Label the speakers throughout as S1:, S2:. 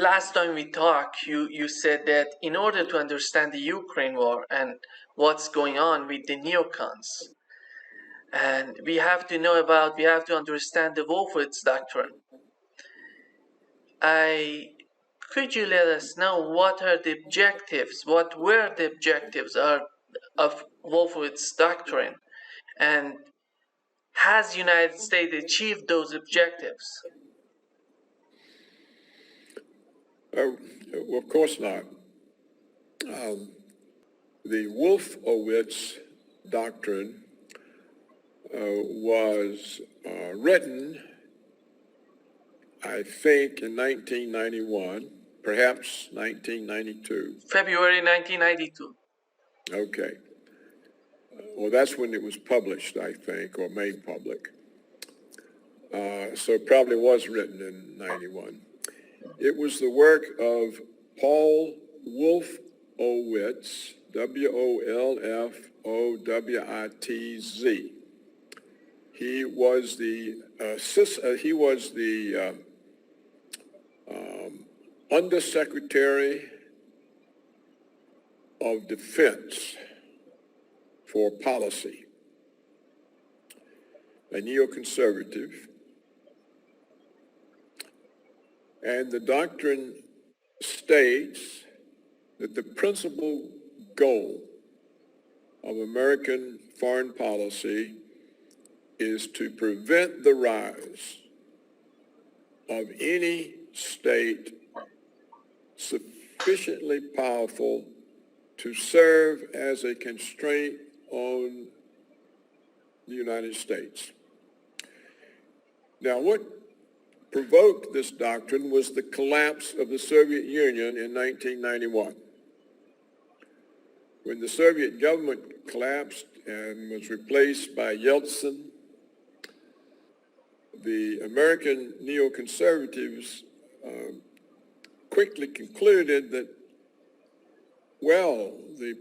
S1: last time we talked, you said that in order to understand the Ukraine war and what's going on with the neocons, and we have to understand the Wolfowitz Doctrine. Could you let us know what were the objectives of Wolfowitz Doctrine, and has United States achieved those objectives?
S2: Well, of course not. The Wolfowitz Doctrine was written, I think, in 1991, perhaps 1992.
S1: February 1992.
S2: Okay. Well, that's when it was published, I think, or made public. So it probably was written in 91. It was the work of Paul Wolfowitz, Wolfowitz. He was the Undersecretary of Defense for Policy, a neoconservative. And the doctrine states that the principal goal of American foreign policy is to prevent the rise of any state sufficiently powerful to serve as a constraint on the United States. Now, what provoked this doctrine was the collapse of the Soviet Union in 1991. When the Soviet government collapsed and was replaced by Yeltsin, the American neoconservatives quickly concluded that, well, the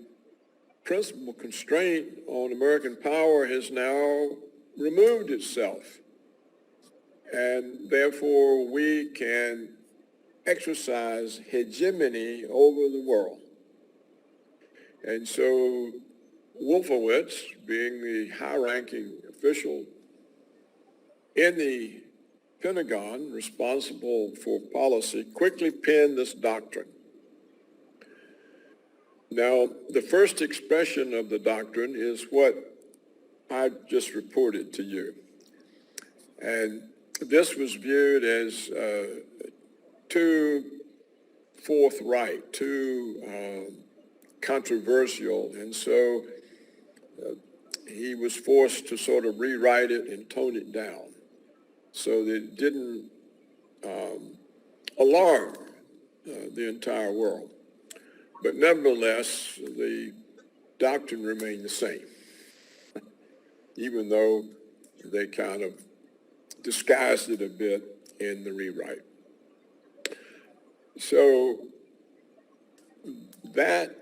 S2: principal constraint on American power has now removed itself, and therefore we can exercise hegemony over the world. And so Wolfowitz, being the high-ranking official in the Pentagon responsible for policy, quickly penned this doctrine. Now, the first expression of the doctrine is what I just reported to you. And this was viewed as too forthright, too controversial, and so he was forced to sort of rewrite it and tone it down so that it didn't alarm the entire world. But nevertheless, the doctrine remained the same, even though they kind of disguised it a bit in the rewrite. So that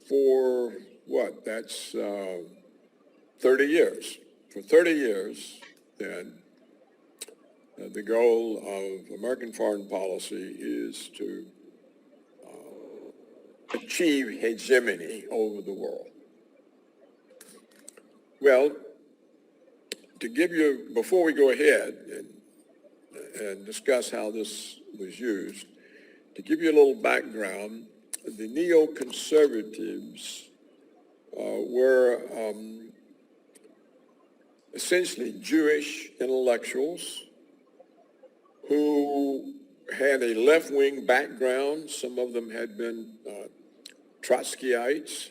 S2: for what? That's 30 years. For 30 years, then, the goal of American foreign policy is to achieve hegemony over the world. Well, to give you, before we go ahead and discuss how this was used, to give you a little background, the neoconservatives were essentially Jewish intellectuals who had a left-wing background. Some of them had been Trotskyites,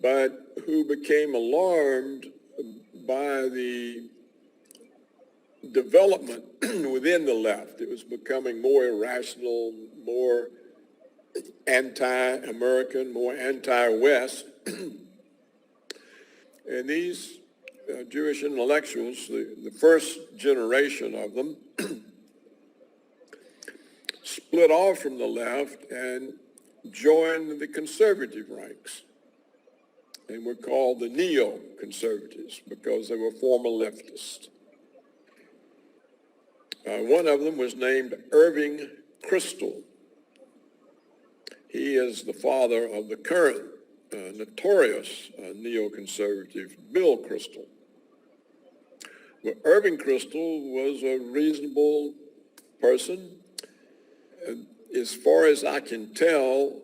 S2: but who became alarmed by the development within the left. It was becoming more irrational, more anti-American, more anti-West. And these Jewish intellectuals, the first generation of them, split off from the left and joined the conservative ranks. They were called the neoconservatives because they were former leftists. One of them was named Irving Kristol. He is the father of the current notorious neoconservative Bill Kristol. Well, Irving Kristol was a reasonable person. As far as I can tell,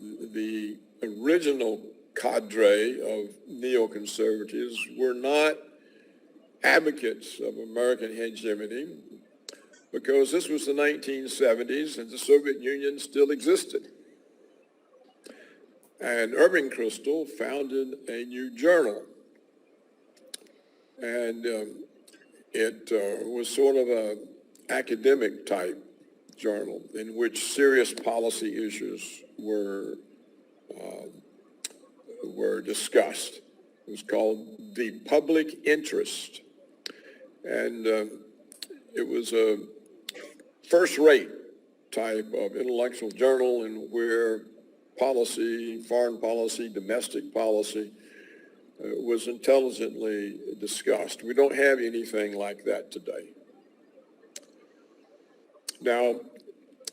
S2: the original cadre of neoconservatives were not advocates of American hegemony, because this was the 1970s and the Soviet Union still existed. And Irving Kristol founded a new journal, and it was sort of an academic type journal in which serious policy issues were discussed. It was called The Public Interest, and it was a first-rate type of intellectual journal in where policy, foreign policy, domestic policy was intelligently discussed. We don't have anything like that today. Now,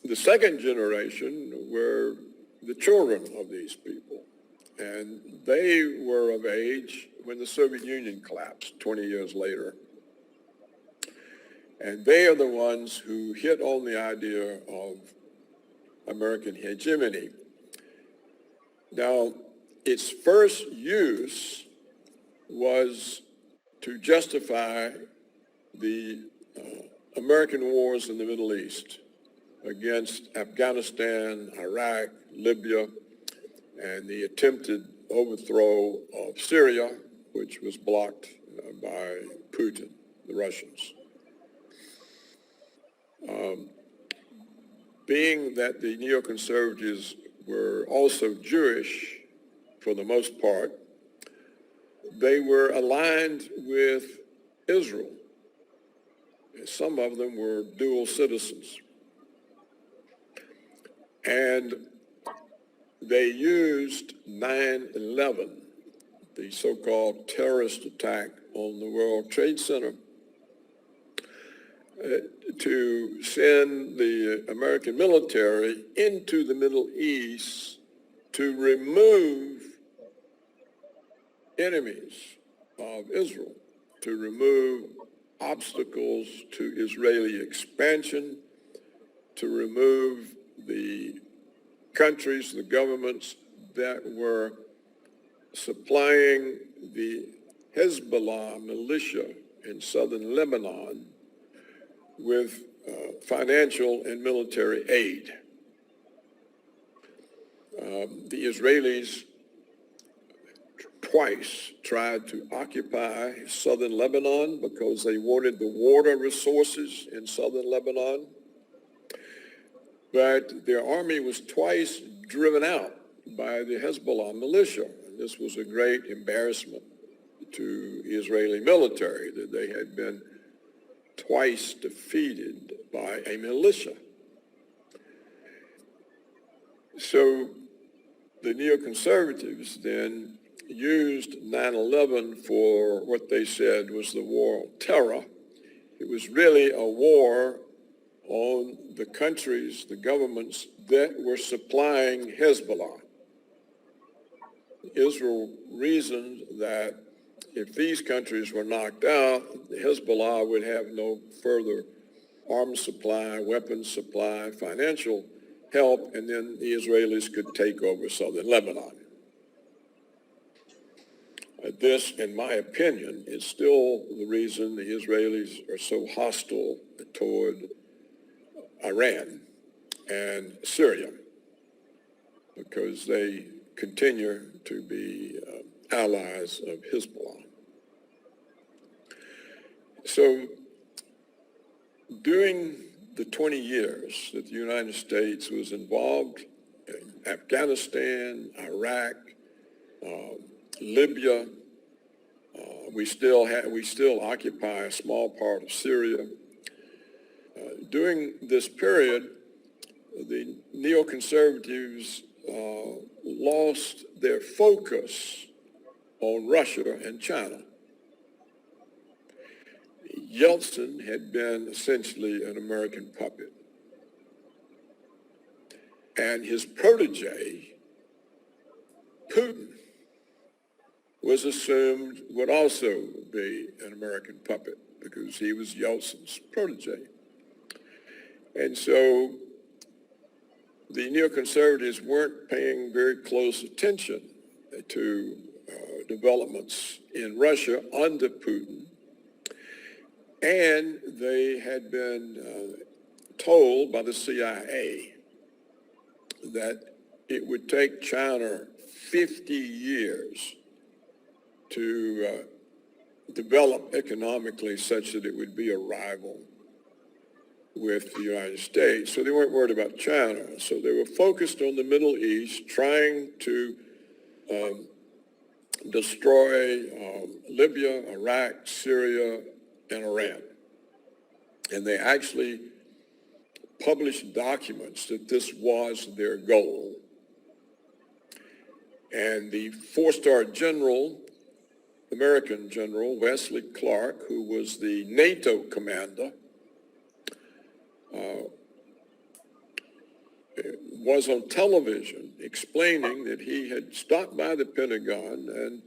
S2: the second generation were the children of these people, and they were of age when the Soviet Union collapsed 20 years later. And they are the ones who hit on the idea of American hegemony. Now, its first use was to justify the American wars in the Middle East against Afghanistan, Iraq, Libya, and the attempted overthrow of Syria, which was blocked by Putin, the Russians. Being that the neoconservatives were also Jewish for the most part, they were aligned with Israel. Some of them were dual citizens. And they used 9/11, the so-called terrorist attack on the World Trade Center, to send the American military into the Middle East to remove enemies of Israel, to remove obstacles to Israeli expansion, to remove the countries, the governments that were supplying the Hezbollah militia in southern Lebanon with financial and military aid. The Israelis twice tried to occupy southern Lebanon because they wanted the water resources in southern Lebanon, but their army was twice driven out by the Hezbollah militia. This was a great embarrassment to the Israeli military, that they had been twice defeated by a militia. So the neoconservatives then used 9/11 for what they said was the war on terror. It was really a war on the countries, the governments that were supplying Hezbollah. Israel reasoned that if these countries were knocked out, Hezbollah would have no further arms supply, weapons supply, financial help, and then the Israelis could take over southern Lebanon. This, in my opinion, is still the reason the Israelis are so hostile toward Iran and Syria, because they continue to be allies of Hezbollah. So during the 20 years that the United States was involved in Afghanistan, Iraq, Libya, we still occupy a small part of Syria. During this period, the neoconservatives lost their focus on Russia and China. Yeltsin had been essentially an American puppet. And his protege, Putin, was assumed would also be an American puppet because he was Yeltsin's protege. And so the neoconservatives weren't paying very close attention to developments in Russia under Putin. And they had been told by the CIA that it would take China 50 years to develop economically such that it would be a rival with the United States. So they weren't worried about China. So they were focused on the Middle East, trying to destroy Libya, Iraq, Syria, and Iran. And they actually published documents that this was their goal. And the four-star general, American General Wesley Clark, who was the NATO commander, was on television explaining that he had stopped by the Pentagon and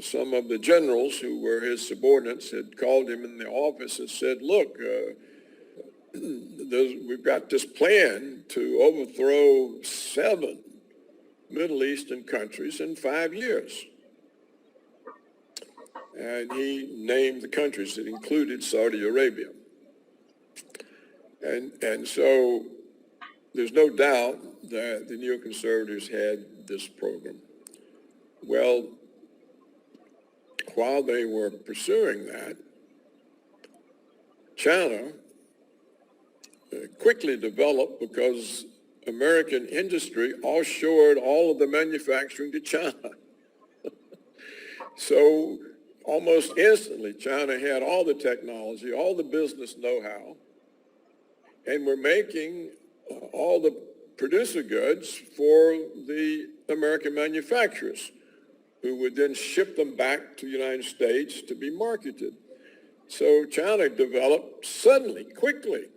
S2: some of the generals who were his subordinates had called him in the office and said, look, we've got this plan to overthrow 7 Middle Eastern countries in 5 years. And he named the countries that included Saudi Arabia. And so there's no doubt that the neoconservatives had this program. Well, while they were pursuing that, China quickly developed because American industry offshored all of the manufacturing to China. So almost instantly, China had all the technology, all the business know-how, and were making all the producer goods for the American manufacturers, who would then ship them back to the United States to be marketed. So China developed suddenly, quickly.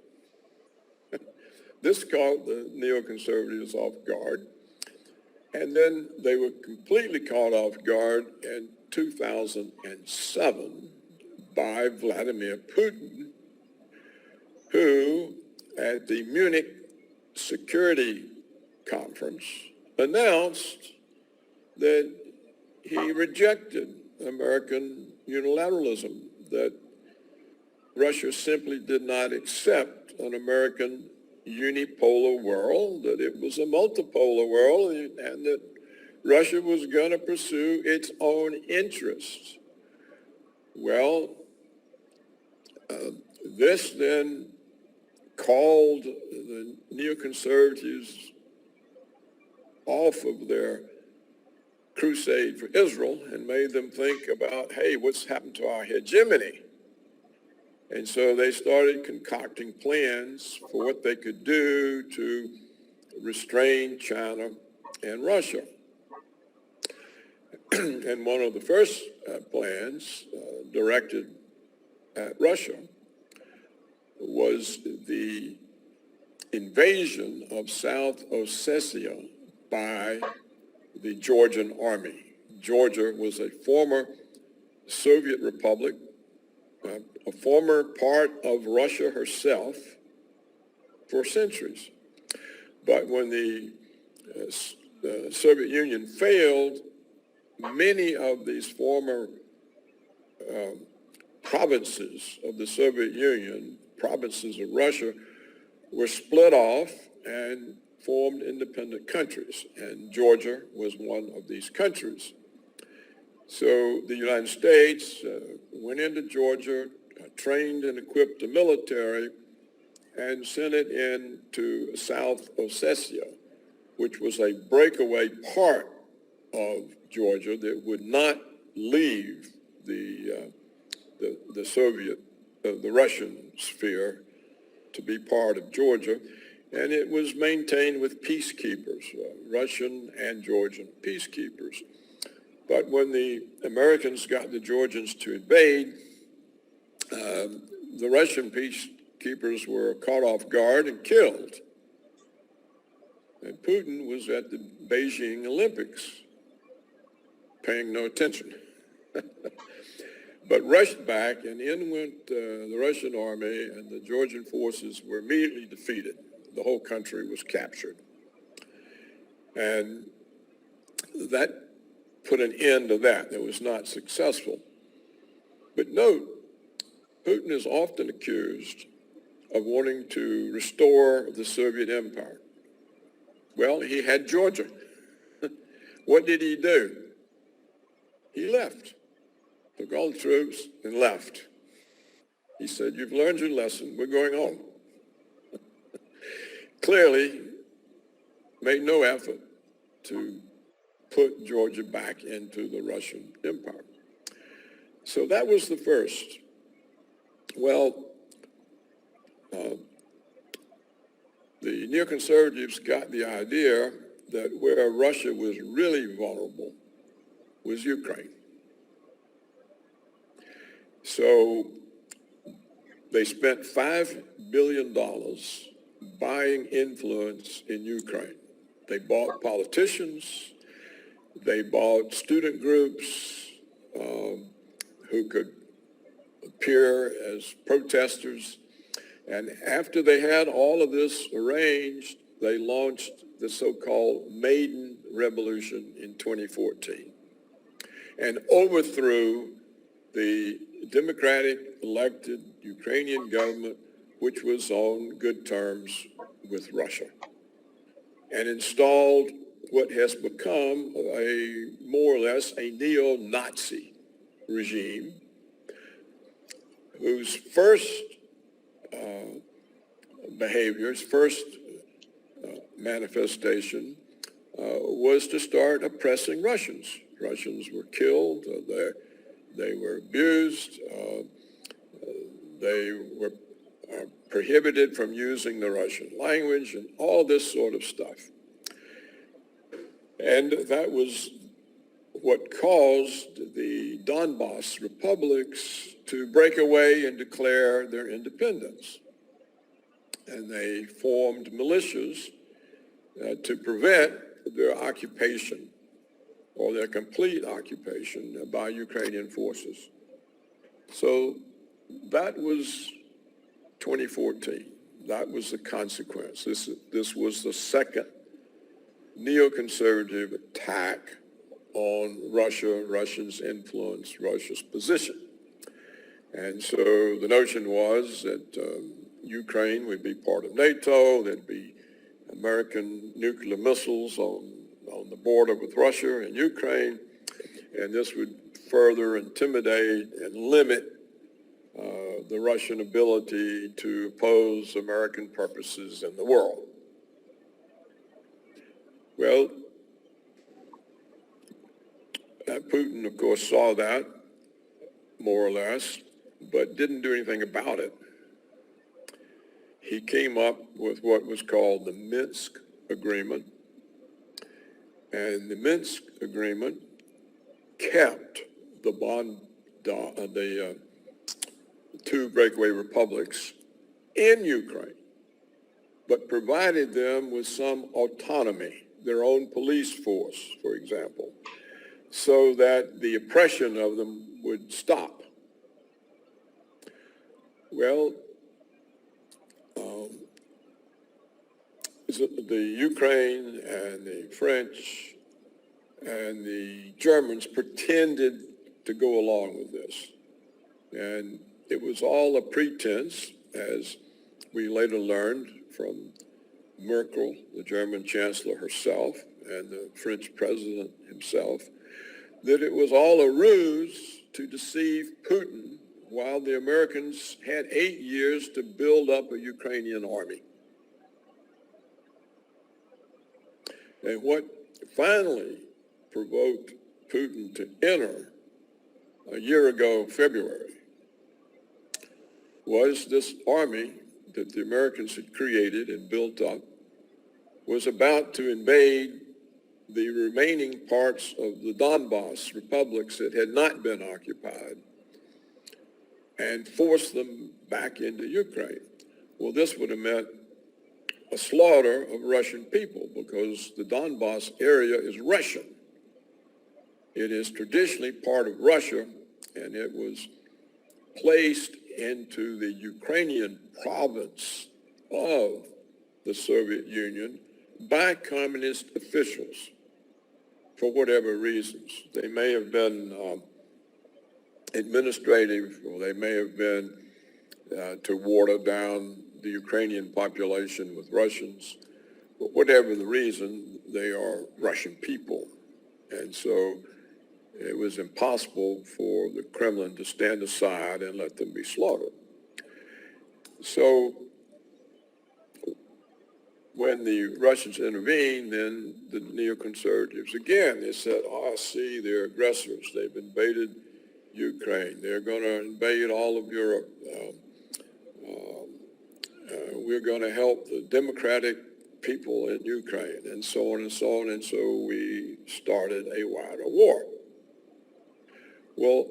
S2: This caught the neoconservatives off guard. And then they were completely caught off guard in 2007 by Vladimir Putin, who at the Munich Security Conference announced that he rejected American unilateralism, that Russia simply did not accept an American unipolar world, that it was a multipolar world, and that Russia was going to pursue its own interests. Well, this then called the neoconservatives off of their crusade for Israel and made them think about, hey, what's happened to our hegemony? And so they started concocting plans for what they could do to restrain China and Russia. And one of the first plans directed at Russia was the invasion of South Ossetia by the Georgian army. Georgia was a former Soviet republic, a former part of Russia herself for centuries. But when the Soviet Union failed, many of these former provinces of the Soviet Union, provinces of Russia, were split off and formed independent countries, and Georgia was one of these countries. So the United States went into Georgia, trained and equipped the military, and sent it into South Ossetia, which was a breakaway part of Georgia that would not leave the Soviet, the Russian sphere to be part of Georgia. And it was maintained with peacekeepers, Russian and Georgian peacekeepers. But when the Americans got the Georgians to invade, the Russian peacekeepers were caught off guard and killed. And Putin was at the Beijing Olympics, paying no attention. But rushed back, and in went the Russian army, and the Georgian forces were immediately defeated. The whole country was captured. And that put an end to that. It was not successful. But note, Putin is often accused of wanting to restore the Soviet empire. Well, he had Georgia. What did he do? He left, took all the troops and left. He said, "You've learned your lesson, we're going home." Clearly made no effort to put Georgia back into the Russian empire. So that was the first. Well, the neoconservatives got the idea that where Russia was really vulnerable was Ukraine. So they spent $5 billion buying influence in Ukraine. They bought politicians, they bought student groups who could appear as protesters. And after they had all of this arranged, they launched the so-called Maidan Revolution in 2014 and overthrew the democratic elected Ukrainian government, which was on good terms with Russia, and installed what has become a more or less a neo-Nazi regime, whose first behaviors, first manifestation was to start oppressing Russians. Russians were killed, they were abused, they were prohibited from using the Russian language and all this sort of stuff. And that was what caused the Donbas republics to break away and declare their independence. And they formed militias to prevent their occupation or their complete occupation by Ukrainian forces. So that was 2014. That was the consequence. This was the second neoconservative attack on Russia, Russia's influence, Russia's position. And so the notion was that Ukraine would be part of NATO, there'd be American nuclear missiles on the border with Russia and Ukraine, and this would further intimidate and limit the Russian ability to oppose American purposes in the world. Well, Putin, of course, saw that, more or less, but didn't do anything about it. He came up with what was called the Minsk Agreement, and the Minsk Agreement kept the two breakaway republics in Ukraine, but provided them with some autonomy, their own police force, for example, so that the oppression of them would stop. Well, the Ukraine and the French and the Germans pretended to go along with this. And it was all a pretense, as we later learned from Merkel, the German chancellor herself, and the French president himself, that it was all a ruse to deceive Putin while the Americans had 8 years to build up a Ukrainian army. And what finally provoked Putin to enter a year ago, February, was this army that the Americans had created and built up was about to invade the remaining parts of the Donbas republics that had not been occupied and force them back into Ukraine. Well, this would have meant a slaughter of Russian people because the Donbass area is Russian. It is traditionally part of Russia, and it was placed into the Ukrainian province of the Soviet Union by communist officials for whatever reasons. They may have been administrative, or they may have been to water down the Ukrainian population with Russians. But whatever the reason, they are Russian people. And so it was impossible for the Kremlin to stand aside and let them be slaughtered. So when the Russians intervened, then the neoconservatives, again, they said, oh, see, they're aggressors. They've invaded Ukraine. They're going to invade all of Europe. We're going to help the democratic people in Ukraine, and so on and so on. And so we started a wider war. Well,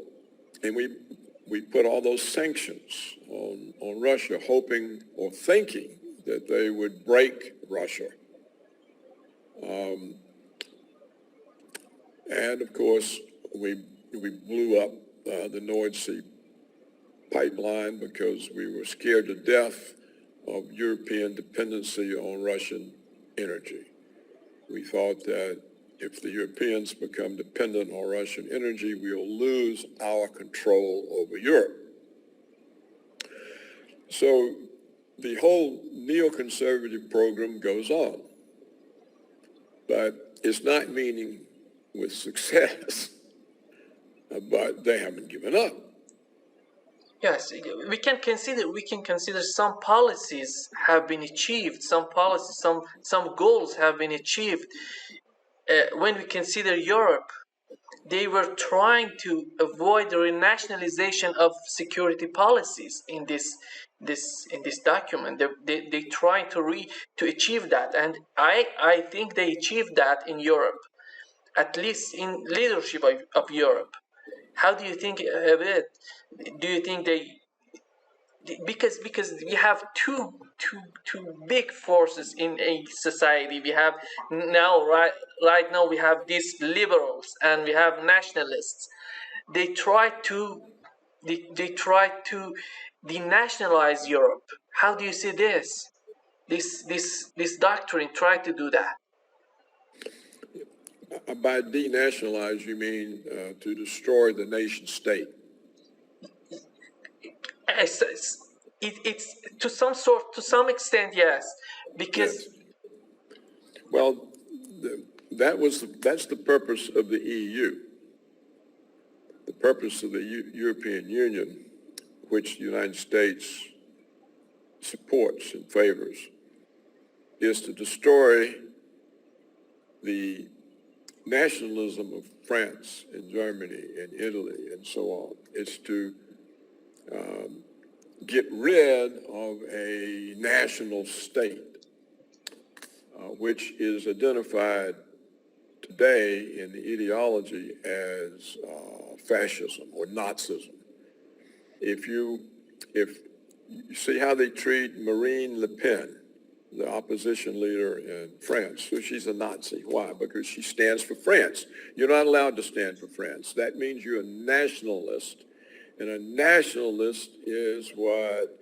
S2: and we put all those sanctions on Russia, hoping or thinking that they would break Russia. And of course, we blew up the Nord Stream pipeline because we were scared to death of European dependency on Russian energy. We thought that if the Europeans become dependent on Russian energy, we'll lose our control over Europe. So the whole neoconservative program goes on, but it's not meeting with success, but they haven't given up.
S1: Yes, we can consider some policies have been achieved, some goals have been achieved. When we consider Europe, they were trying to avoid the renationalization of security policies in this document. They trying to achieve that, and I think they achieved that in Europe, at least in leadership of Europe. How do you think of it? Do you think because we have two big forces in a society. We have now right now we have these liberals and we have nationalists. They try to denationalize Europe. How do you see this? This doctrine try to do that.
S2: By denationalize, you mean to destroy the nation state?
S1: It's to some extent, yes, because
S2: yes. Well, that's the purpose of the EU. The purpose of the European Union, which the United States supports and favors, is to destroy the nationalism of France and Germany and Italy and so on. It's to get rid of a national state, which is identified today in the ideology as fascism or Nazism. If you see how they treat Marine Le Pen, the opposition leader in France, so she's a Nazi. Why? Because she stands for France. You're not allowed to stand for France. That means you're a nationalist. And a nationalist is what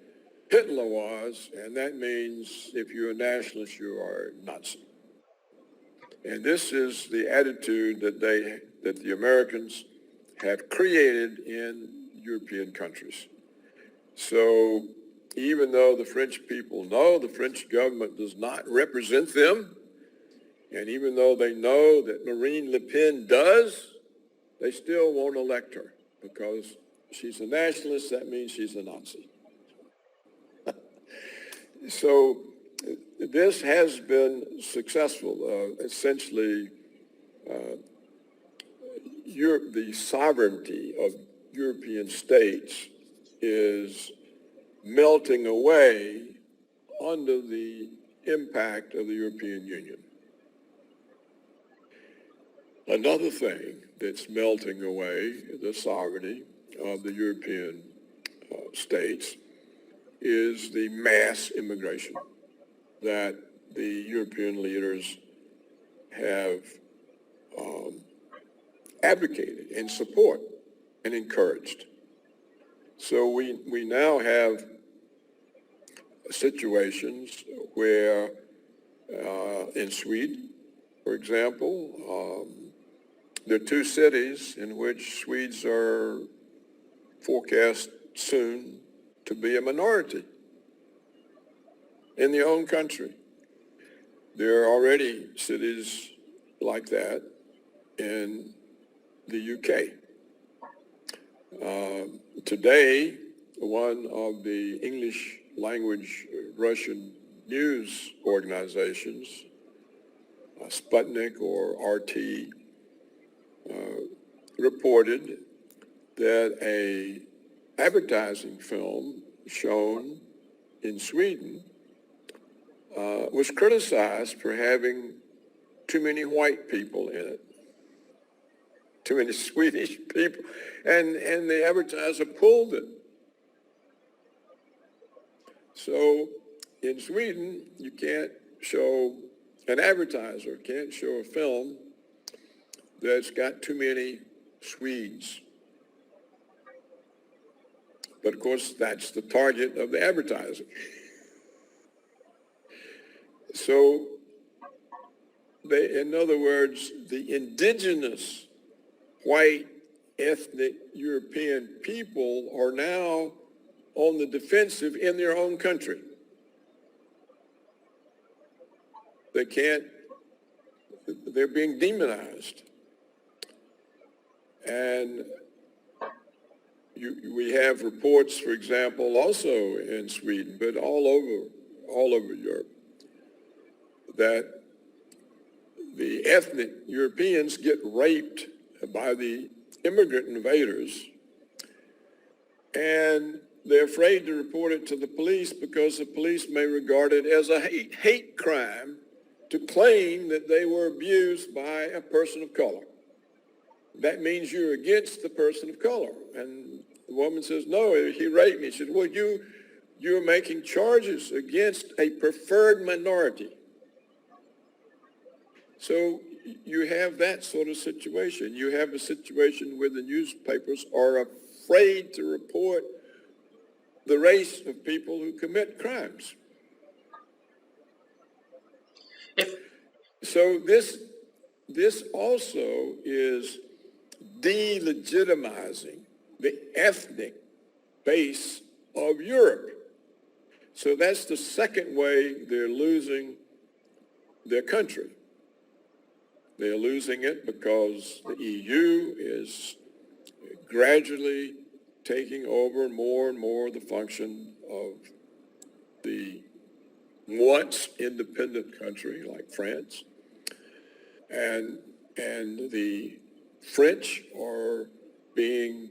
S2: Hitler was, and that means if you're a nationalist, you are a Nazi. And this is the attitude that the Americans have created in European countries. So even though the French people know the French government does not represent them, and even though they know that Marine Le Pen does, they still won't elect her because she's a nationalist. That means she's a Nazi. So this has been successful. Essentially, the sovereignty of European states is melting away under the impact of the European Union. Another thing that's melting away the sovereignty of the European states is the mass immigration that the European leaders have advocated and support and encouraged. So we now have situations where in Sweden, for example, there are two cities in which Swedes are forecast soon to be a minority in their own country. There are already cities like that in the UK. Today, one of the English language Russian news organizations, Sputnik or RT, reported that a advertising film shown in Sweden was criticized for having too many white people in it, too many Swedish people, and the advertiser pulled it. So in Sweden, you can't show, an advertiser can't show a film that's got too many Swedes. But of course, that's the target of the advertising. So in other words, the indigenous white ethnic European people are now on the defensive in their own country. They're being demonized. And we have reports, for example, also in Sweden, but all over Europe, that the ethnic Europeans get raped by the immigrant invaders, and they're afraid to report it to the police because the police may regard it as a hate crime to claim that they were abused by a person of color. That means you're against the person of color. And the woman says, no, he raped me. She said, well, you're making charges against a preferred minority. So you have that sort of situation. You have a situation where the newspapers are afraid to report the race of people who commit crimes. So this also is delegitimizing the ethnic base of Europe. So that's the second way they're losing their country. They're losing it because the EU is gradually taking over more and more the function of the once independent country like France. And the French are being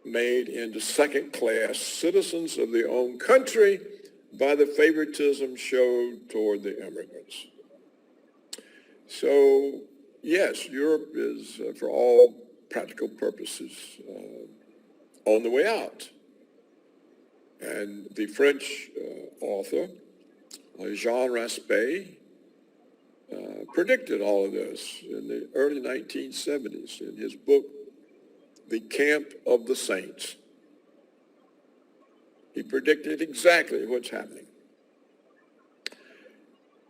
S2: made into second-class citizens of their own country by the favoritism showed toward the immigrants. So, yes, Europe is, for all practical purposes, on the way out. And the French author, Jean Raspail, predicted all of this in the early 1970s in his book, The Camp of the Saints. He predicted exactly what's happening.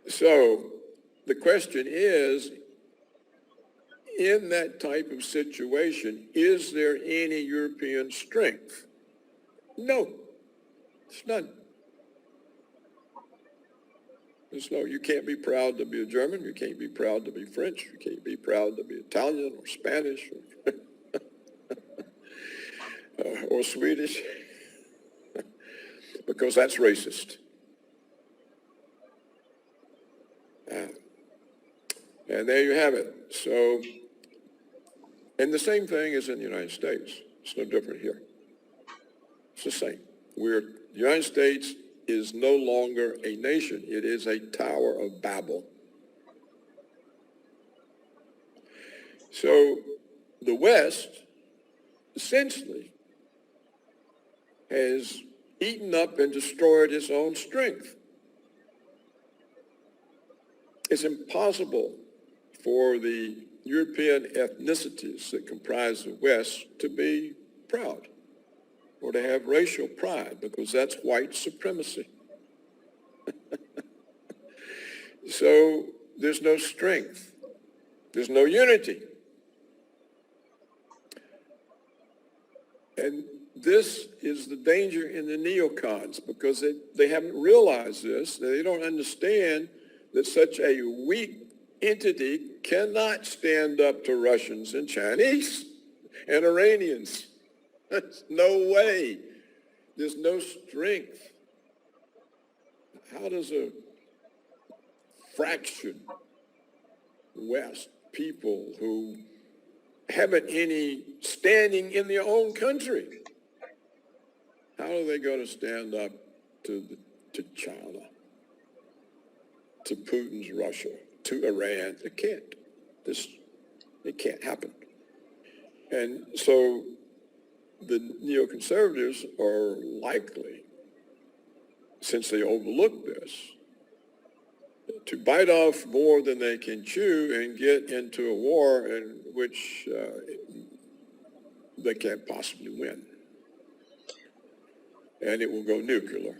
S2: So the question is, in that type of situation, is there any European strength? No, there's none. There's no, you can't be proud to be a German, you can't be proud to be French, you can't be proud to be Italian or Spanish or Swedish, because that's racist. And there you have it. So, and the same thing is in the United States. It's no different here. It's the same. The United States is no longer a nation. It is a Tower of Babel. So the West essentially has eaten up and destroyed its own strength. It's impossible for the European ethnicities that comprise the West to be proud or to have racial pride, because that's white supremacy. So there's no strength. There's no unity. And this is the danger in the neocons, because they haven't realized this. They don't understand that such a weak entity cannot stand up to Russians and Chinese and Iranians. There's no way. There's no strength. How does a fractured West, people who haven't any standing in their own country, how are they going to stand up to China, to Putin's Russia, to Iran? They can't. It can't happen. And so the neoconservatives are likely, since they overlook this, to bite off more than they can chew and get into a war in which they can't possibly win. And it will go nuclear.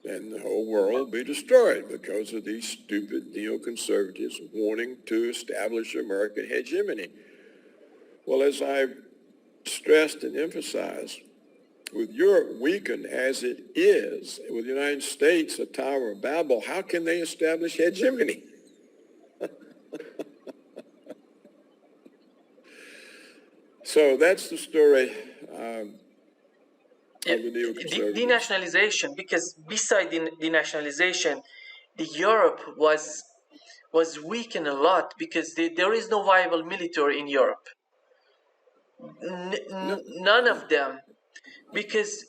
S2: And the whole world will be destroyed because of these stupid neoconservatives wanting to establish American hegemony. Well, as I've stressed and emphasized, with Europe weakened as it is, with the United States a Tower of Babel, how can they establish hegemony? So that's the story of the neoconservatives.
S1: Denationalization, because beside denationalization, the Europe was weakened a lot because there is no viable military in Europe. None of them, because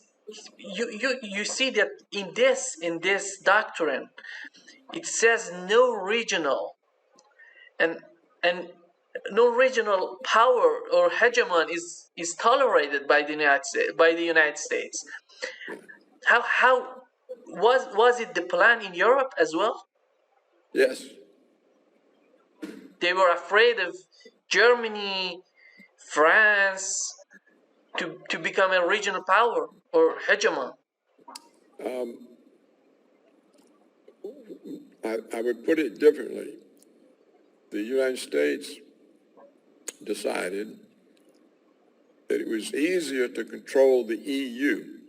S1: you see that in this doctrine, it says no regional and no regional power or hegemon is tolerated by the United States. How was it the plan in Europe as well?
S2: Yes.
S1: They were afraid of Germany, France, to become a regional power or hegemon.
S2: I would put it differently. The United States decided that it was easier to control the EU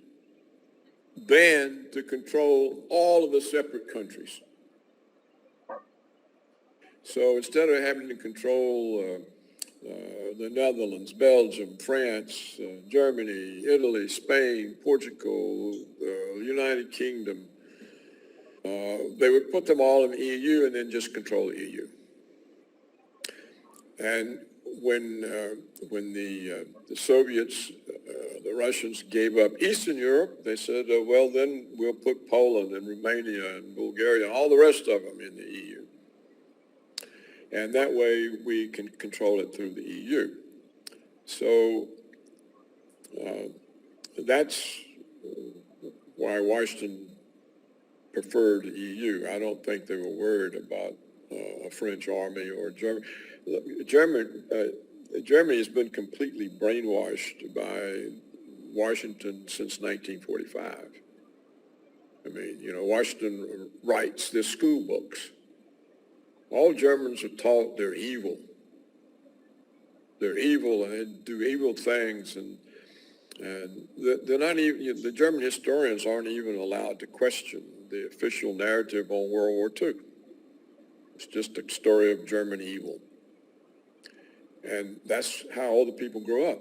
S2: than to control all of the separate countries. So instead of having to control the Netherlands, Belgium, France, Germany, Italy, Spain, Portugal, the United Kingdom, they would put them all in the EU and then just control the EU. And when the Soviets, the Russians gave up Eastern Europe, they said, well, then we'll put Poland and Romania and Bulgaria and all the rest of them in the EU. And that way we can control it through the EU. So that's why Washington preferred the EU. I don't think they were worried about a French army or Germany has been completely brainwashed by Washington since 1945. I mean, Washington writes their school books. All Germans are taught they're evil. They're evil and they do evil things, and they're not even, the German historians aren't even allowed to question the official narrative on World War II. It's just a story of German evil. And that's how all the people grow up.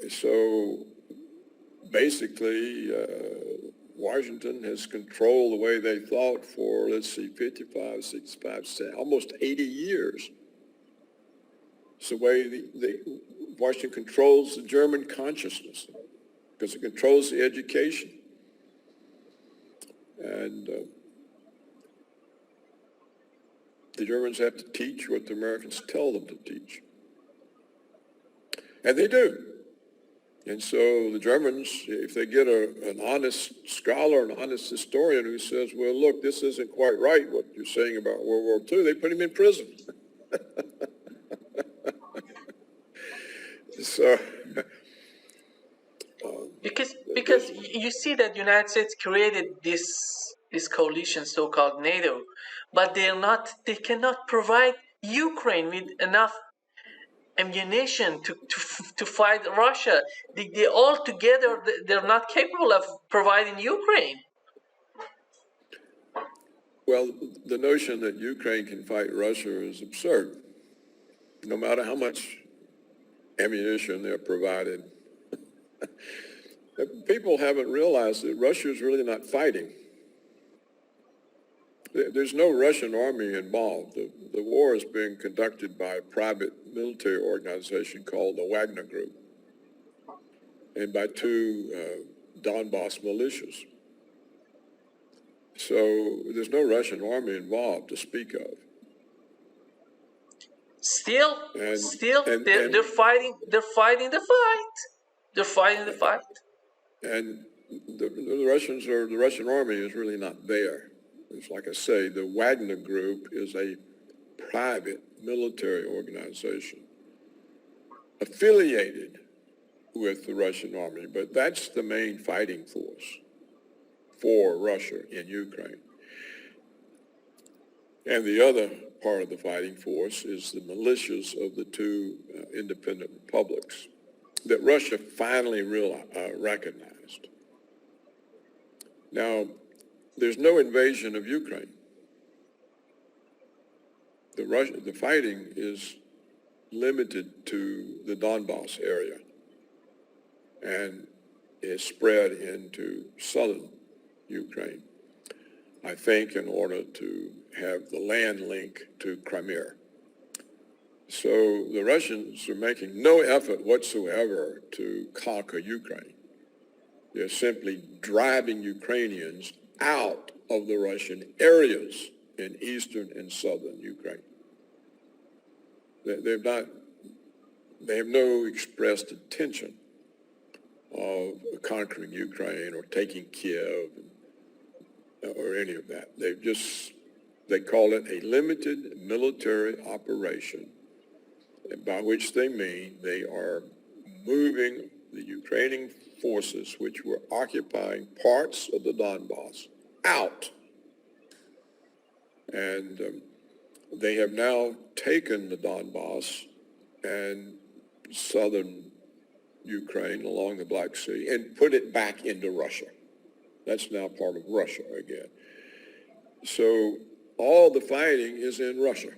S2: So basically, Washington has controlled the way they thought for, 55, 65, almost 80 years. It's the way Washington controls the German consciousness, because it controls the education. And the Germans have to teach what the Americans tell them to teach. And they do. And so the Germans, if they get an honest scholar, an honest historian who says, well, look, this isn't quite right, what you're saying about World War II, they put him in prison. So,
S1: because you see that United States created this coalition, so-called NATO, but they cannot provide Ukraine with enough ammunition to fight Russia. They all together, they're not capable of providing Ukraine.
S2: well, the notion that Ukraine can fight Russia is absurd. No matter how much ammunition they're provided, people haven't realized that Russia is really not fighting. There's no Russian army involved. The war is being conducted by a private military organization called the Wagner Group and by two Donbass militias. So there's no Russian army involved to speak of.
S1: Still, they're fighting. They're fighting the fight. They're fighting the fight.
S2: And the Russian army is really not there. It's like I say, the Wagner Group is a private military organization affiliated with the Russian army, but that's the main fighting force for Russia in Ukraine. And the other part of the fighting force is the militias of the two independent republics that Russia finally recognized. Now, there's no invasion of Ukraine. The fighting is limited to the Donbass area and is spread into southern Ukraine, I think, in order to have the land link to Crimea. So the Russians are making no effort whatsoever to conquer Ukraine. They're simply driving Ukrainians out of the Russian areas in eastern and southern Ukraine. They have no expressed intention of conquering Ukraine or taking Kiev or any of that. They call it a limited military operation, by which they mean they are moving the Ukrainian forces which were occupying parts of the Donbass out. And they have now taken the Donbass and southern Ukraine along the Black Sea and put it back into Russia. That's now part of Russia again. So all the fighting is in Russia.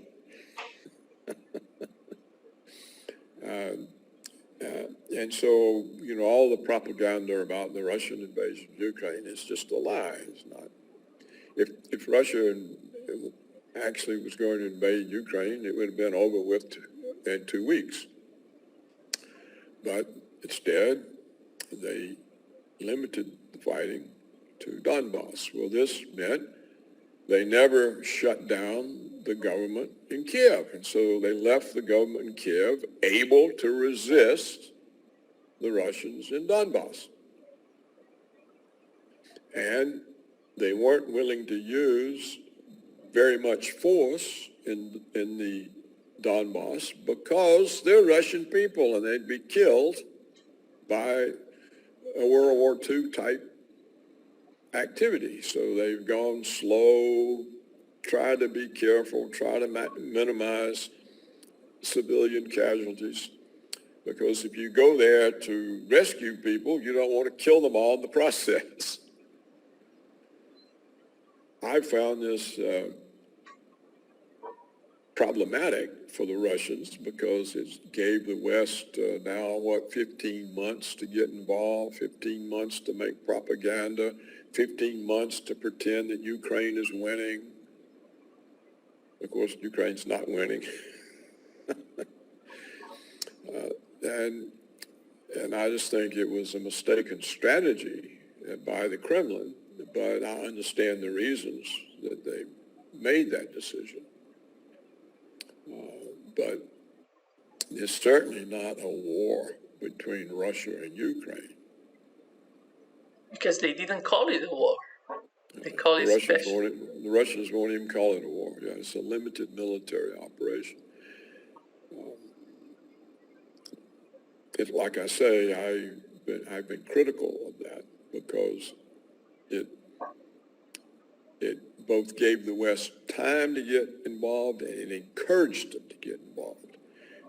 S2: And so, all the propaganda about the Russian invasion of Ukraine is just a lie. It's not. If Russia actually was going to invade Ukraine, it would have been over with in 2 weeks. But instead, they limited the fighting to Donbass. Well, this meant they never shut down the government in Kiev. And so they left the government in Kiev able to resist the Russians in Donbass. And they weren't willing to use very much force in the Donbass because they're Russian people and they'd be killed by a World War II type activity. So they've gone slow, try to be careful, try to minimize civilian casualties, because if you go there to rescue people, you don't want to kill them all in the process. I found this problematic for the Russians because it gave the West now, 15 months to get involved, 15 months to make propaganda, 15 months to pretend that Ukraine is winning. Of course, Ukraine's not winning. And I just think it was a mistaken strategy by the Kremlin, but I understand the reasons that they made that decision. But it's certainly not a war between Russia and Ukraine.
S1: Because they didn't call it a war. They call it special.
S2: The Russians won't even call it a war. Yeah, it's a limited military operation. Like I say, I've been critical of that because it both gave the West time to get involved and it encouraged them to get involved.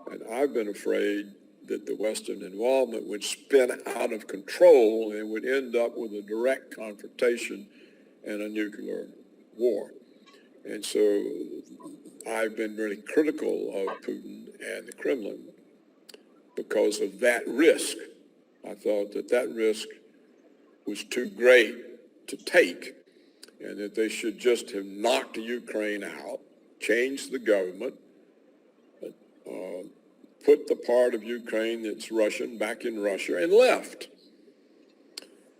S2: And I've been afraid that the Western involvement would spin out of control and would end up with a direct confrontation and a nuclear war. And so I've been really critical of Putin and the Kremlin because of that risk. I thought that risk was too great to take and that they should just have knocked Ukraine out, changed the government, put the part of Ukraine that's Russian back in Russia and left.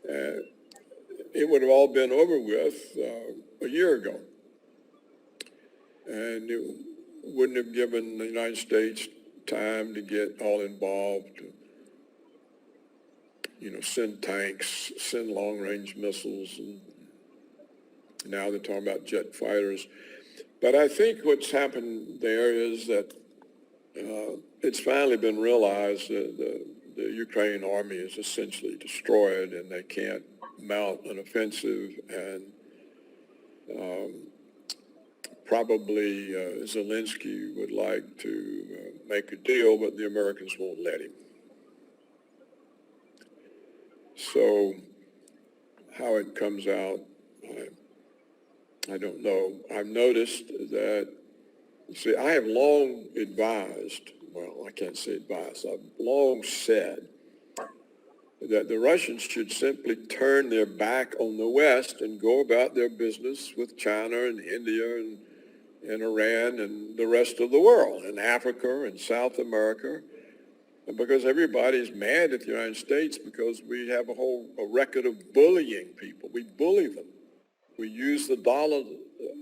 S2: It would have all been over with a year ago. And it wouldn't have given the United States time to get all involved, send tanks, send long-range missiles, and now they're talking about jet fighters. But I think what's happened there is that it's finally been realized that the Ukrainian army is essentially destroyed and they can't mount an offensive, and probably Zelensky would like to make a deal, but the Americans won't let him. So how it comes out, I don't know. I've noticed that, see, I have long advised, well, I can't say advised, I've long said that the Russians should simply turn their back on the West and go about their business with China and India and Iran and the rest of the world, and Africa and South America, because everybody's mad at the United States because we have a record of bullying people. We bully them. We use the dollar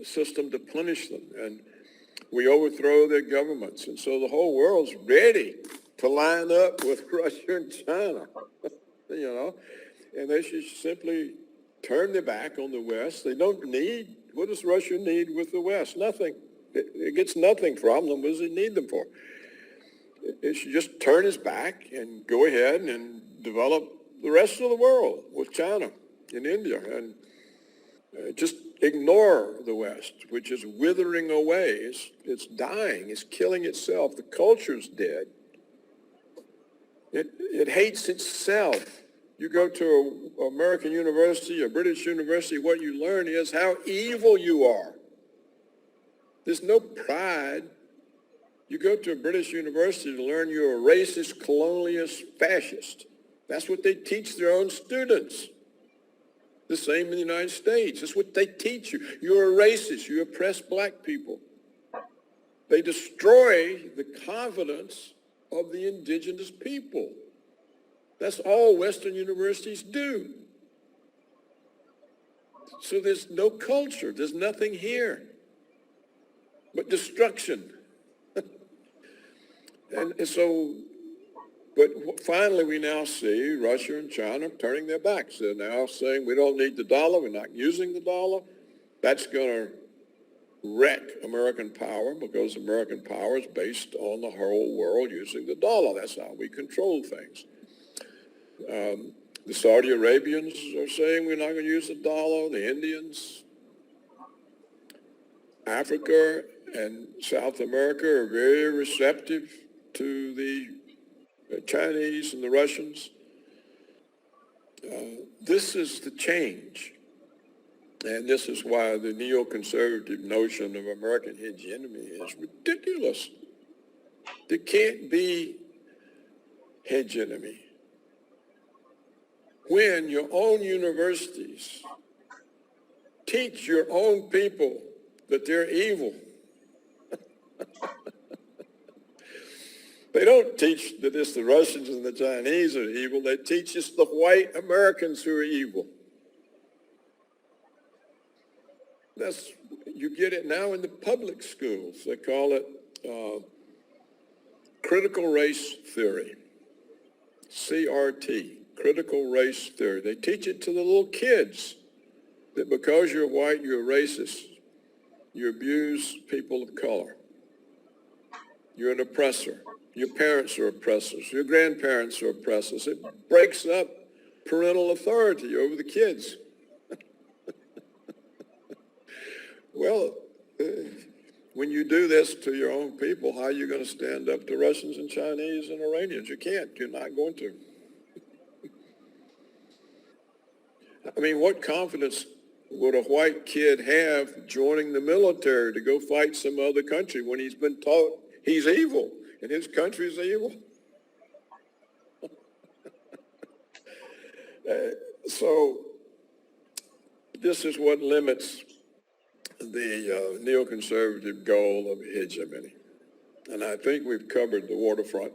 S2: system to punish them, and we overthrow their governments. And so the whole world's ready to line up with Russia and China, and they should simply turn their back on the West. They don't need, what does Russia need with the West? Nothing. It gets nothing from them. What does it need them for? It should just turn its back and go ahead and develop the rest of the world with China and India, and just ignore the West, which is withering away. It's dying. It's killing itself. The culture's dead. It hates itself. You go to an American university, a British university, what you learn is how evil you are. There's no pride. You go to a British university to learn you're a racist, colonialist, fascist. That's what they teach their own students. The same in the United States. That's what they teach you. You're a racist. You oppress black people. They destroy the confidence of the indigenous people. That's all Western universities do. So there's no culture. There's nothing here but destruction. And so, but finally we now see Russia and China turning their backs. They're now saying we don't need the dollar. We're not using the dollar. That's going to wreck American power because American power is based on the whole world using the dollar. That's how we control things. The Saudi Arabians are saying we're not going to use the dollar. The Indians, Africa and South America are very receptive to the Chinese and the Russians. This is the change. And this is why the neoconservative notion of American hegemony is ridiculous. There can't be hegemony when your own universities teach your own people that they're evil. They don't teach that it's the Russians and the Chinese are evil. They teach it's the white Americans who are evil. You get it now in the public schools. They call it critical race theory. CRT, critical race theory. They teach it to the little kids that because you're white, you're racist. You abuse people of color. You're an oppressor. Your parents are oppressors. Your grandparents are oppressors. It breaks up parental authority over the kids. Well, when you do this to your own people, how are you going to stand up to Russians and Chinese and Iranians? You can't. You're not going to. I mean, what confidence would a white kid have joining the military to go fight some other country when he's been taught he's evil and his country's evil? So this is what limits the neoconservative goal of hegemony. And I think we've covered the waterfront.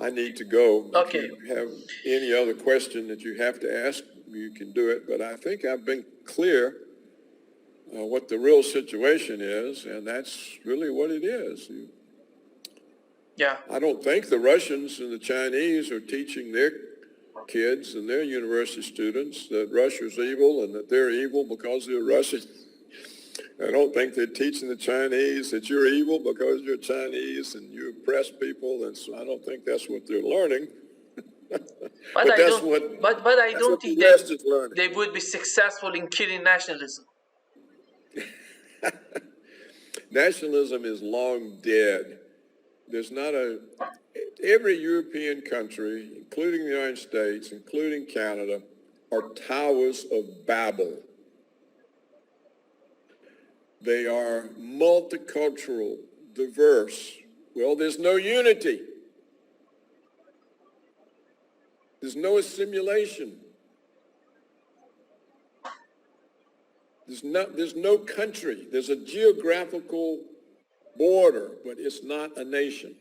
S2: I need to go.
S1: Okay.
S2: If you have any other question that you have to ask, you can do it. But I think I've been clear what the real situation is, and that's really what it is.
S1: Yeah.
S2: I don't think the Russians and the Chinese are teaching their kids and their university students that Russia's evil and that they're evil because they're Russian. I don't think they're teaching the Chinese that you're evil because you're Chinese and you oppress people, and so I don't think that's what they're learning.
S1: But I don't think they would be successful in killing nationalism.
S2: Nationalism is long dead. There's not every European country, including the United States, including Canada, are towers of Babel. They are multicultural, diverse. Well, there's no unity. There's no assimilation. There's no country. There's a geographical border, but it's not a nation.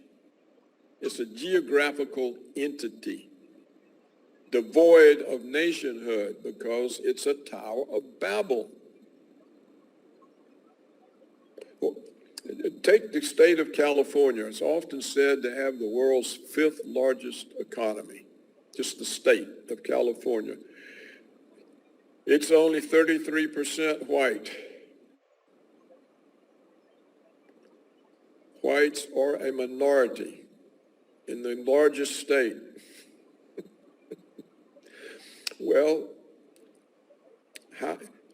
S2: It's a geographical entity, devoid of nationhood because it's a Tower of Babel. Well, take the state of California. It's often said to have the world's 5th largest economy, just the state of California. It's only 33% white. Whites are a minority in the largest state. Well,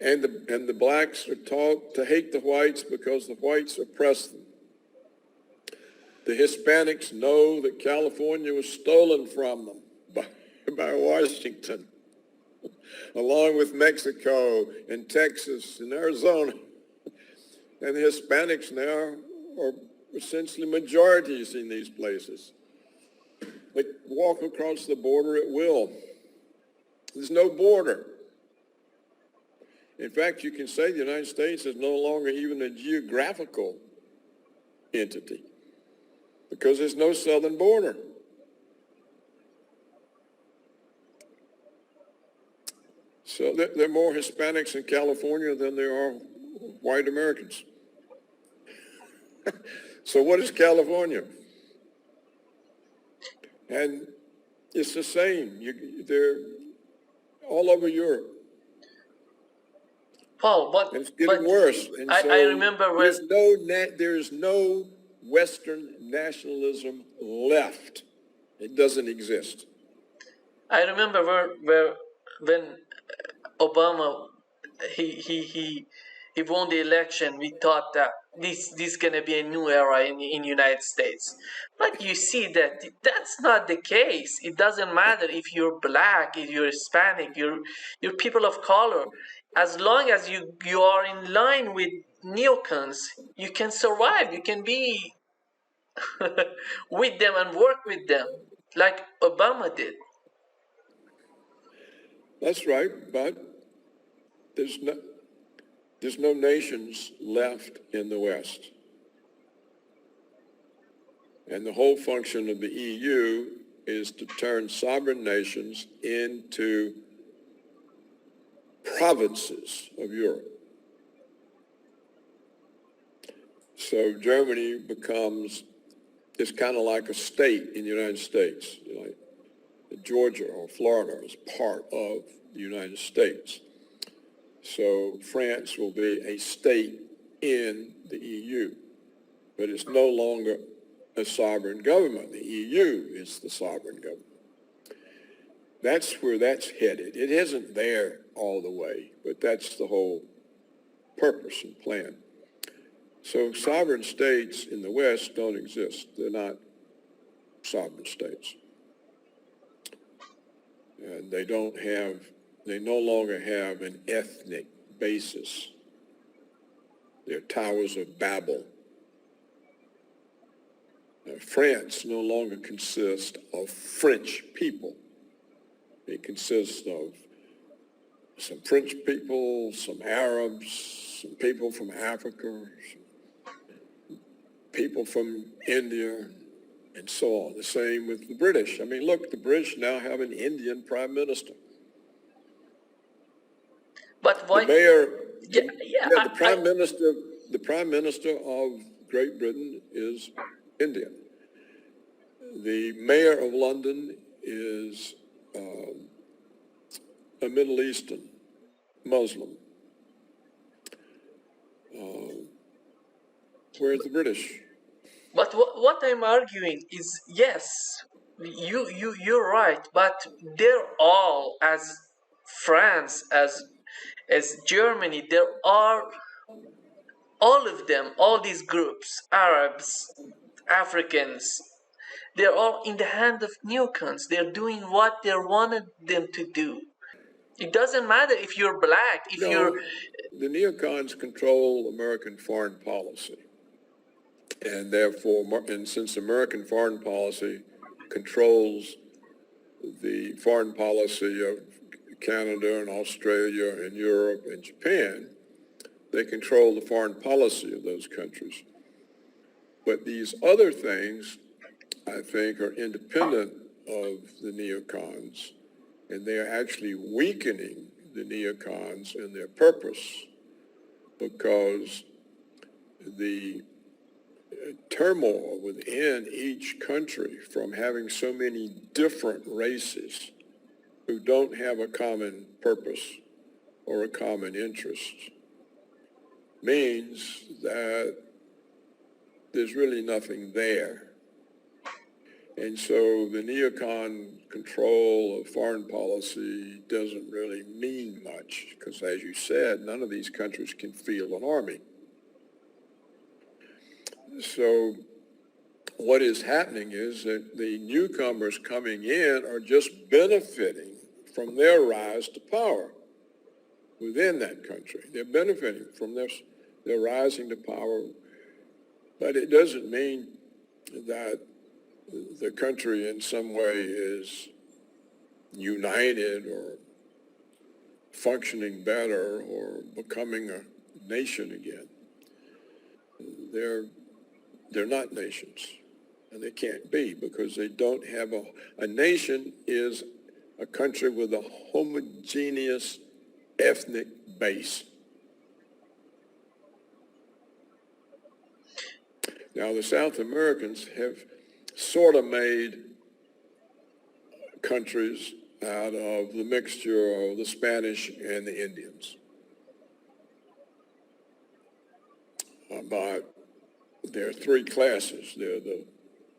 S2: and the blacks are taught to hate the whites because the whites oppress them. The Hispanics know that California was stolen from them by Washington, along with Mexico and Texas and Arizona. And the Hispanics now are essentially majorities in these places. They walk across the border at will. There's no border. In fact, you can say the United States is no longer even a geographical entity because there's no southern border. So there are more Hispanics in California than there are white Americans. So what is California? And it's the same. They're all over Europe.
S1: Paul, but
S2: and it's getting worse. And
S1: I remember when
S2: there is no Western nationalism left. It doesn't exist.
S1: I remember when Obama he won the election, we thought that this is gonna be a new era in United States. But you see that that's not the case. It doesn't matter if you're black, if you're Hispanic, you're people of color. As long as you are in line with neocons, you can survive. You can be with them and work with them, like Obama did.
S2: That's right, but there's no nations left in the West. And the whole function of the EU is to turn sovereign nations into provinces of Europe. So Germany it's kind of like a state in the United States. Georgia or Florida as part of the United States. So France will be a state in the EU, but it's no longer a sovereign government. The EU is the sovereign government. That's where that's headed. It isn't there all the way, but that's the whole purpose and plan. So sovereign states in the West don't exist. They're not sovereign states. And they no longer have an ethnic basis. They're towers of Babel. France no longer consists of French people. It consists of some French people, some Arabs, some people from Africa, some people from India, and so on. The same with the British. I mean, look, the British now have an Indian prime minister.
S1: But why?
S2: The mayor,
S1: I,
S2: the prime minister of Great Britain is Indian. The mayor of London is a Middle Eastern Muslim. Where's the British?
S1: But what I'm arguing is, yes, you're right, but they're all, as France, as Germany, there are all of them, all these groups, Arabs, Africans, they're all in the hand of neocons. They're doing what they wanted them to do. It doesn't matter if you're black, if you're...
S2: The neocons control American foreign policy. And therefore, and since American foreign policy controls the foreign policy of Canada and Australia and Europe and Japan, they control the foreign policy of those countries. But these other things, I think, are independent of the neocons, and they are actually weakening the neocons and their purpose, because the turmoil within each country from having so many different races who don't have a common purpose or a common interest means that there's really nothing there. And so the neocon control of foreign policy doesn't really mean much, because as you said, none of these countries can field an army. So what is happening is that the newcomers coming in are just benefiting from their rise to power within that country. They're benefiting from their rising to power, but it doesn't mean that the country in some way is united or functioning better or becoming a nation again. They're not nations, and they can't be, because they don't have a nation is a country with a homogeneous ethnic base. Now, the South Americans have sort of made countries out of the mixture of the Spanish and the Indians. But there are three classes. They're the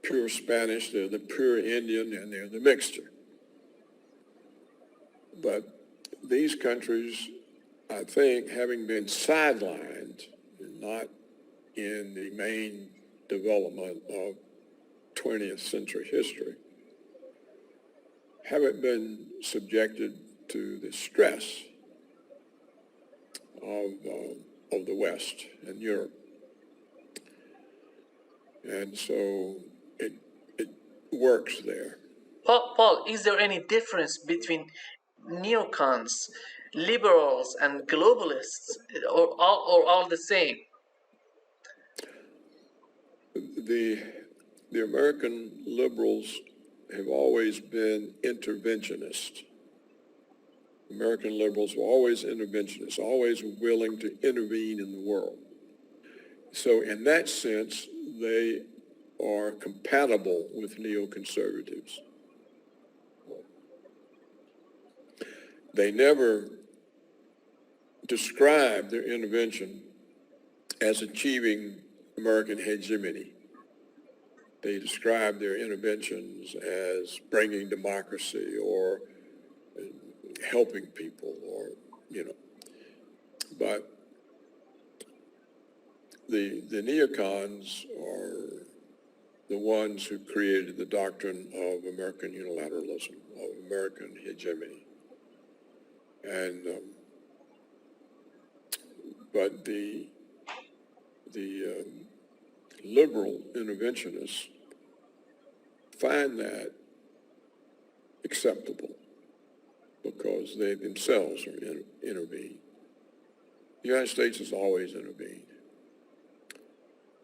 S2: pure Spanish, they're the pure Indian, and they're the mixture. But these countries, I think, having been sidelined, not in the main development of 20th century history, haven't been subjected to the stress of the West and Europe. And so it works there.
S1: Paul, is there any difference between neocons, liberals, and globalists, or all the same?
S2: The American liberals have always been interventionists. American liberals were always interventionists, always willing to intervene in the world. So in that sense, they are compatible with neoconservatives. they never described their intervention as achieving American hegemony. They described their interventions as bringing democracy or helping people, or, but the neocons are the ones who created the doctrine of American unilateralism, of American hegemony. And, but the liberal interventionists find that acceptable because they themselves are intervened. The United States has always intervened.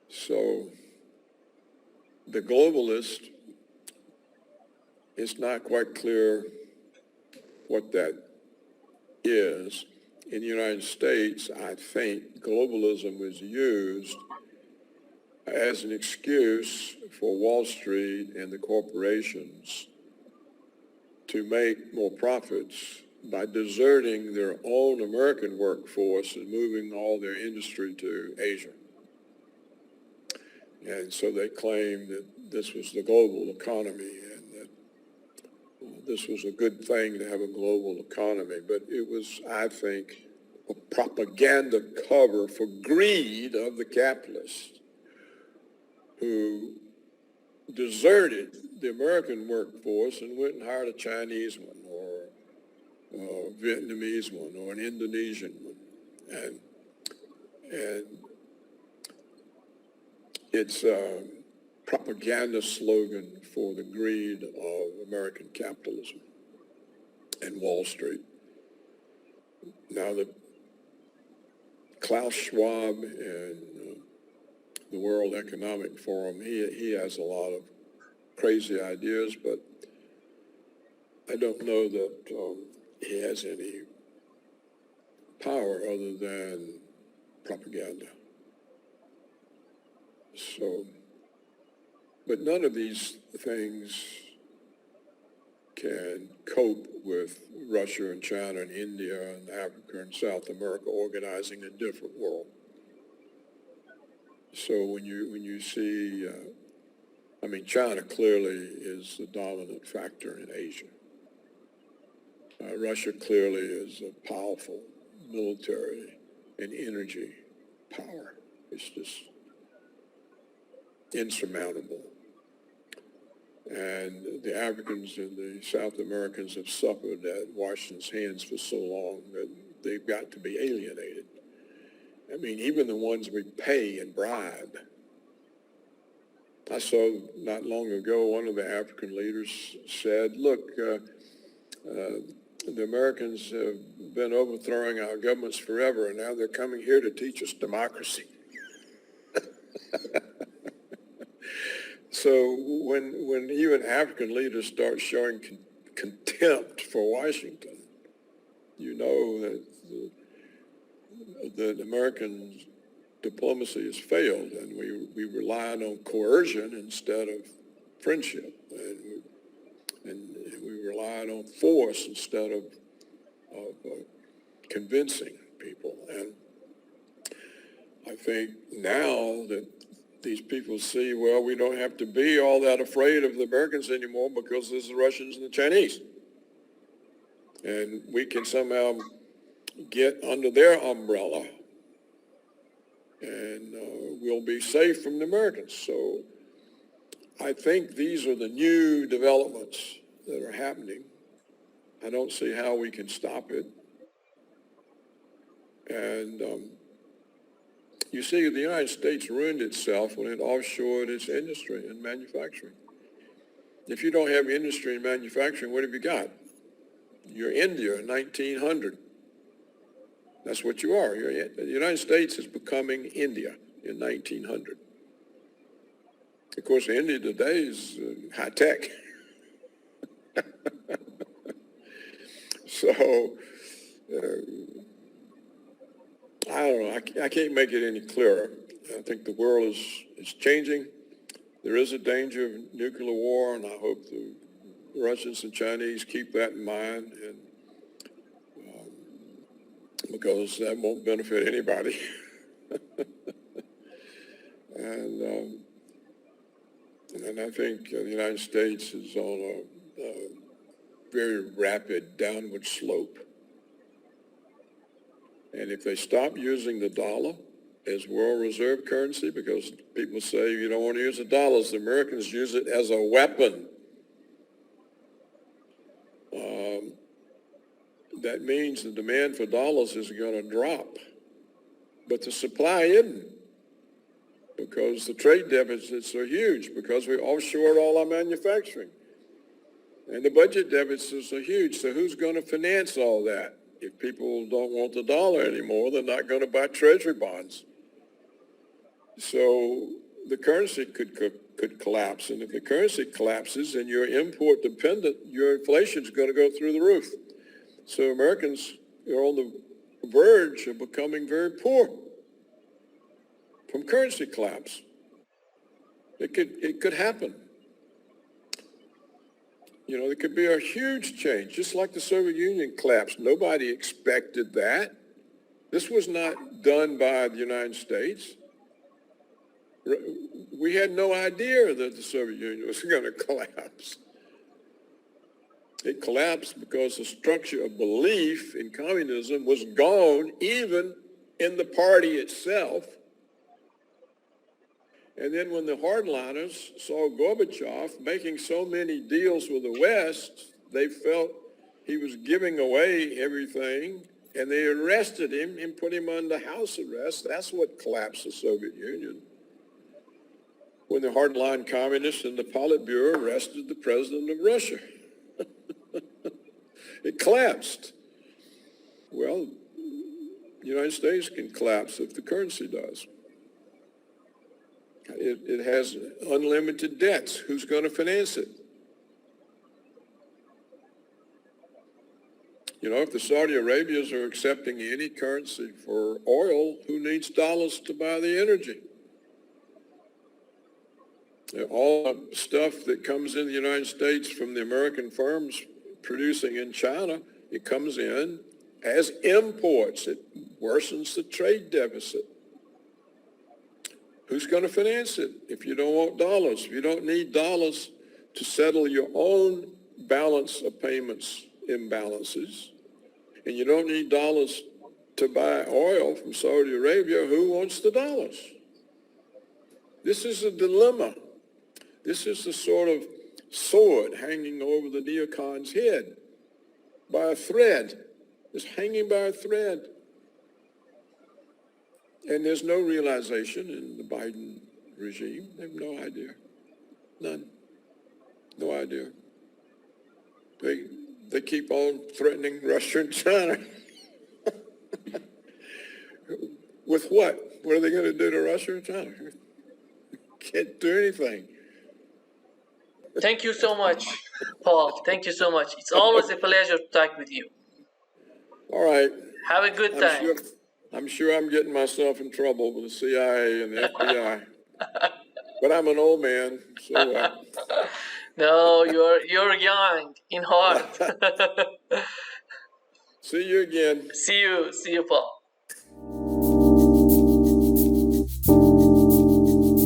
S2: So the globalist, it's not quite clear what that is. In the United States, I think globalism was used as an excuse for Wall Street and the corporations to make more profits by deserting their own American workforce and moving all their industry to Asia. And so they claimed that this was the global economy and that this was a good thing to have a global economy. But it was, I think, a propaganda cover for greed of the capitalists who deserted the American workforce and went and hired a Chinese one or a Vietnamese one or an Indonesian one. And it's a propaganda slogan for the greed of American capitalism and Wall Street. Now, the Klaus Schwab and the World Economic Forum, he has a lot of crazy ideas, but I don't know that he has any power other than propaganda. So, but none of these things can cope with Russia and China and India and Africa and South America organizing a different world. So when you see, China clearly is the dominant factor in Asia. Russia clearly is a powerful military and energy power. It's just insurmountable. And the Africans and the South Americans have suffered at Washington's hands for so long that they've got to be alienated. Even the ones we pay and bribe. I saw not long ago one of the African leaders said, look, the Americans have been overthrowing our governments forever, and now they're coming here to teach us democracy. So when even African leaders start showing contempt for Washington, you know that American diplomacy has failed, and we relied on coercion instead of friendship, and we relied on force instead of convincing people. And I think now that these people see, well, we don't have to be all that afraid of the Americans anymore because there's the Russians and the Chinese. And we can somehow get under their umbrella and we'll be safe from the Americans. So I think these are the new developments that are happening. I don't see how we can stop it. And you see, the United States ruined itself when it offshored its industry and manufacturing. If you don't have industry and manufacturing, what have you got? You're India in 1900. That's what you are. The United States is becoming India in 1900. Of course, India today is high tech. So, I don't know. I can't make it any clearer. I think the world is changing. There is a danger of nuclear war, and I hope the Russians and Chinese keep that in mind. because that won't benefit anybody. And I think the United States is on a very rapid downward slope. And if they stop using the dollar as world reserve currency, because people say you don't want to use the dollars, the Americans use it as a weapon. That means the demand for dollars is going to drop, but the supply isn't, because the trade deficits are huge, because we offshored all our manufacturing. And the budget deficits are huge, so who's going to finance all that? If people don't want the dollar anymore, they're not going to buy treasury bonds. So the currency could collapse, and if the currency collapses and you're import dependent, your inflation is going to go through the roof. So Americans are on the verge of becoming very poor from currency collapse. It could happen. You know, there could be a huge change, just like the Soviet Union collapsed. Nobody expected that. This was not done by the United States. We had no idea that the Soviet Union was going to collapse. It collapsed because the structure of belief in communism was gone, even in the party itself. And then when the hardliners saw Gorbachev making so many deals with the West, they felt he was giving away everything, and they arrested him and put him under house arrest. That's what collapsed the Soviet Union. When the hardline communists and the Politburo arrested the president of Russia. It collapsed. Well, the United States can collapse if the currency does. It has unlimited debts. Who's going to finance it? You know, if the Saudi Arabians are accepting any currency for oil, who needs dollars to buy the energy? All the stuff that comes in the United States from the American firms producing in China, it comes in as imports. It worsens the trade deficit. Who's going to finance it if you don't want dollars? If you don't need dollars to settle your own balance of payments imbalances, and you don't need dollars to buy oil from Saudi Arabia, who wants the dollars? This is a dilemma. This is the sort of sword hanging over the neocon's head by a thread. It's hanging by a thread. And there's no realization in the Biden regime. They have no idea. None. No idea. They keep on threatening Russia and China. With what? What are they going to do to Russia and China? Can't do anything.
S1: Thank you so much, Paul. Thank you so much. It's always a pleasure to talk with you.
S2: All right.
S1: Have a good time.
S2: I'm sure I'm getting myself in trouble with the CIA and the FBI. But I'm an old man, so
S1: No, you're young in heart.
S2: see you again.
S1: See you, Paul.